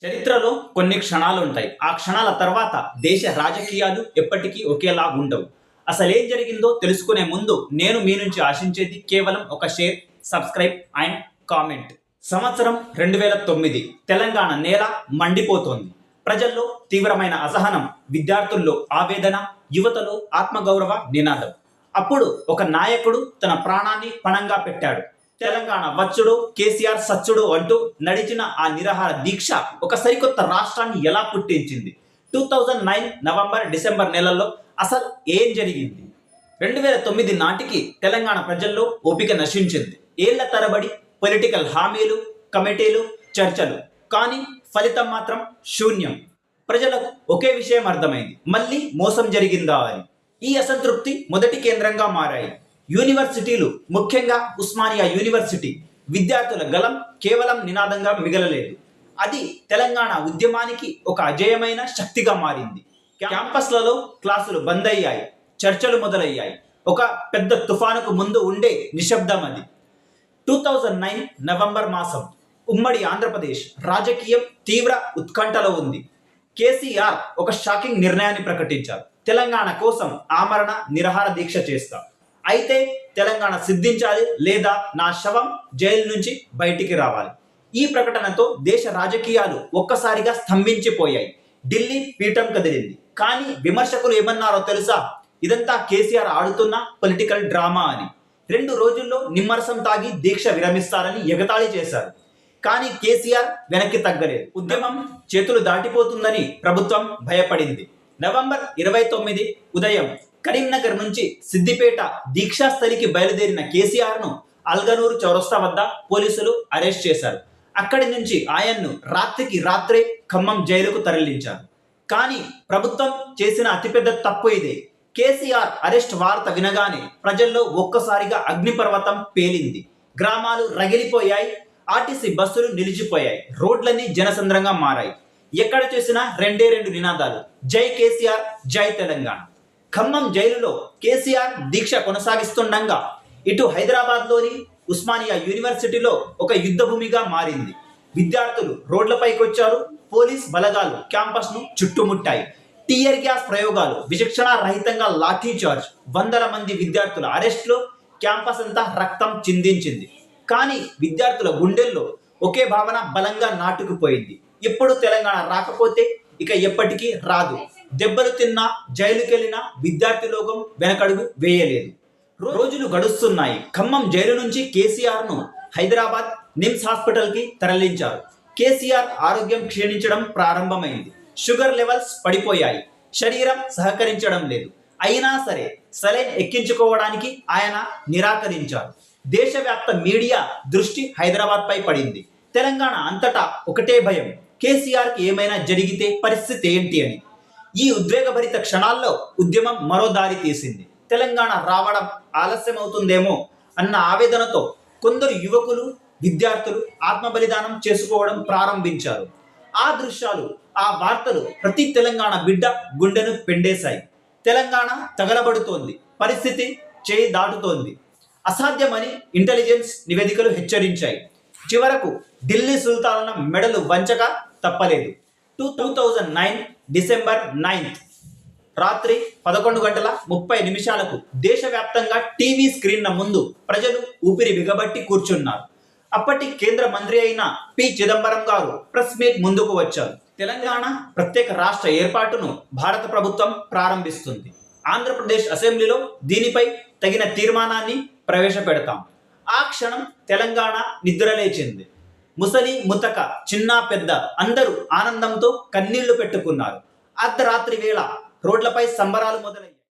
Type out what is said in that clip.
చరిత్రలో కొన్ని క్షణాలు ఉంటాయి. ఆ క్షణాల తర్వాత దేశ రాజకీయాలు ఎప్పటికీ ఒకేలా ఉండవు. అసలేం జరిగిందో తెలుసుకునే ముందు నేను మీ నుంచి ఆశించేది కేవలం ఒక షేర్, సబ్స్క్రైబ్ అండ్ కామెంట్. సంవత్సరం 2009 తెలంగాణ నేల మండిపోతోంది. ప్రజల్లో తీవ్రమైన అసహనం, విద్యార్థుల్లో ఆవేదన, యువతలో ఆత్మగౌరవ నినాదం. అప్పుడు ఒక నాయకుడు తన ప్రాణాన్ని పణంగా పెట్టాడు. తెలంగాణ వచ్చుడు, కేసీఆర్ సచ్చుడు అంటూ నడిచిన ఆ నిరాహార దీక్ష ఒక సరికొత్త రాష్ట్రాన్ని ఎలా పుట్టించింది? 2009 నవంబర్, డిసెంబర్ నెలల్లో అసలు ఏం జరిగింది? 2009 నాటికి తెలంగాణ ప్రజల్లో ఓపిక నశించింది. ఏళ్ల తరబడి పొలిటికల్ హామీలు, కమిటీలు, చర్చలు, కానీ ఫలితం మాత్రం శూన్యం. ప్రజలకు ఒకే విషయం అర్థమైంది: మళ్ళీ మోసం జరిగిందా అని. ఈ అసంతృప్తి మొదటి కేంద్రంగా మారాయి యూనివర్సిటీలు. ముఖ్యంగా ఉస్మానియా యూనివర్సిటీ విద్యార్థుల గలం కేవలం నినాదంగా మిగలలేదు. అది తెలంగాణ ఉద్యమానికి ఒక అజేయమైన శక్తిగా మారింది. క్యాంపస్లలో క్లాసులు బంద్ అయ్యాయి, చర్చలు మొదలయ్యాయి. ఒక పెద్ద తుఫానుకు ముందు ఉండే నిశ్శబ్దం అది. 2009 నవంబర్ మాసం. ఉమ్మడి ఆంధ్రప్రదేశ్ రాజకీయం తీవ్ర ఉత్కంఠలో ఉంది. కేసీఆర్ ఒక షాకింగ్ నిర్ణయాన్ని ప్రకటించారు: తెలంగాణ కోసం ఆమరణ నిరాహార దీక్ష చేస్తా. అయితే తెలంగాణ సిద్ధించాలి, లేదా నా శవం జైలు నుంచి బయటికి రావాలి. ఈ ప్రకటనతో దేశ రాజకీయాలు ఒక్కసారిగా స్తంభించిపోయాయి. ఢిల్లీ పీఠం కదిలింది. కానీ విమర్శకులు ఏమన్నారో తెలుసా? ఇదంతా కేసీఆర్ ఆడుతున్న పొలిటికల్ డ్రామా అని. 2 రోజుల్లో నిమ్మరసం తాగి దీక్ష విరమిస్తారని ఎగతాళి చేశారు. కానీ కేసీఆర్ వెనక్కి తగ్గలేదు. ఉద్యమం చేతులు దాటిపోతుందని ప్రభుత్వం భయపడింది. నవంబర్ 29 ఉదయం కరీంనగర్ నుంచి సిద్దిపేట దీక్షాస్థలికి బయలుదేరిన కేసీఆర్ను అల్గనూరు చౌరస్తా వద్ద పోలీసులు అరెస్ట్ చేశారు. అక్కడి నుంచి ఆయన్ను రాత్రికి రాత్రే ఖమ్మం జైలుకు తరలించారు. కానీ ప్రభుత్వం చేసిన అతిపెద్ద తప్పు ఇదే. కేసీఆర్ అరెస్ట్ వార్త వినగానే ప్రజల్లో ఒక్కసారిగా అగ్నిపర్వతం పేలింది. గ్రామాలు రగిలిపోయాయి, ఆర్టీసీ బస్సులు నిలిచిపోయాయి, రోడ్లన్నీ జనసంద్రంగా మారాయి. ఎక్కడ చూసినా రెండే 2 నినాదాలు: జై కేసీఆర్, జై తెలంగాణ. ఖమ్మం జైలులో కేసీఆర్ దీక్ష కొనసాగిస్తుండగా ఇటు హైదరాబాద్లోని ఉస్మానియా యూనివర్సిటీలో ఒక యుద్ధ భూమిగా మారింది. విద్యార్థులు రోడ్లపైకి వచ్చారు. పోలీస్ బలగాలు క్యాంపస్ను చుట్టుముట్టాయి. టీయర్ గ్యాస్ ప్రయోగాలు, విచక్షణ రహితంగా లాఠీ చార్జ్, వందల మంది విద్యార్థుల అరెస్టులో క్యాంపస్ అంతా రక్తం చిందించింది. కానీ విద్యార్థుల గుండెల్లో ఒకే భావన బలంగా నాటుకుపోయింది: ఎప్పుడు తెలంగాణ రాకపోతే ఇక ఎప్పటికీ రాదు. దెబ్బలు తిన్నా, జైలుకెళ్లినా విద్యార్థి లోకం వెనకడుగు వేయలేదు. రోజులు గడుస్తున్నాయి. ఖమ్మం జైలు నుంచి కేసీఆర్ను హైదరాబాద్ నిమ్స్ హాస్పిటల్కి తరలించారు. కేసీఆర్ ఆరోగ్యం క్షీణించడం ప్రారంభమైంది. షుగర్ లెవెల్స్ పడిపోయాయి. శరీరం సహకరించడం లేదు. అయినా సరే సలైన్ ఎక్కించుకోవడానికి ఆయన నిరాకరించారు. దేశవ్యాప్త మీడియా దృష్టి హైదరాబాద్ పై పడింది. తెలంగాణ అంతటా ఒకటే భయం: కేసీఆర్కి ఏమైనా జరిగితే పరిస్థితి ఏంటి అని. ఈ ఉద్వేగభరిత క్షణాల్లో ఉద్యమం మరో దారి తీసింది. తెలంగాణ రావడం ఆలస్యమవుతుందేమో అన్న ఆవేదనతో కొందరు యువకులు, విద్యార్థులు ఆత్మబలిదానం చేసుకోవడం ప్రారంభించారు. ఆ దృశ్యాలు, ఆ వార్తలు ప్రతి తెలంగాణ బిడ్డ గుండెను పిండేశాయి. తెలంగాణ తగలబడుతోంది, పరిస్థితి చేయి దాటుతోంది, అసాధ్యమని ఇంటెలిజెన్స్ నివేదికలు హెచ్చరించాయి. చివరకు ఢిల్లీ సుల్తానుల మెడలు వంచక తప్పలేదు. 2009 డిసెంబర్ 9 రాత్రి 11:30 దేశవ్యాప్తంగా టీవీ స్క్రీన్ల ముందు ప్రజలు ఊపిరి బిగబట్టి కూర్చున్నారు. అప్పటి కేంద్ర మంత్రి అయిన పి చిదంబరం గారు ప్రెస్ మీట్ ముందుకు వచ్చారు. తెలంగాణ ప్రత్యేక రాష్ట్ర ఏర్పాటును భారత ప్రభుత్వం ప్రారంభిస్తుంది. ఆంధ్రప్రదేశ్ అసెంబ్లీలో దీనిపై తగిన తీర్మానాన్ని ప్రవేశపెడతాం. ఆ క్షణం తెలంగాణ నిద్రలేచింది. ముసలి ముతక, చిన్న పెద్ద అందరూ ఆనందంతో కన్నీళ్లు పెట్టుకున్నారు. అర్ధరాత్రి వేళ రోడ్లపై సంబరాలు మొదలయ్యాయి.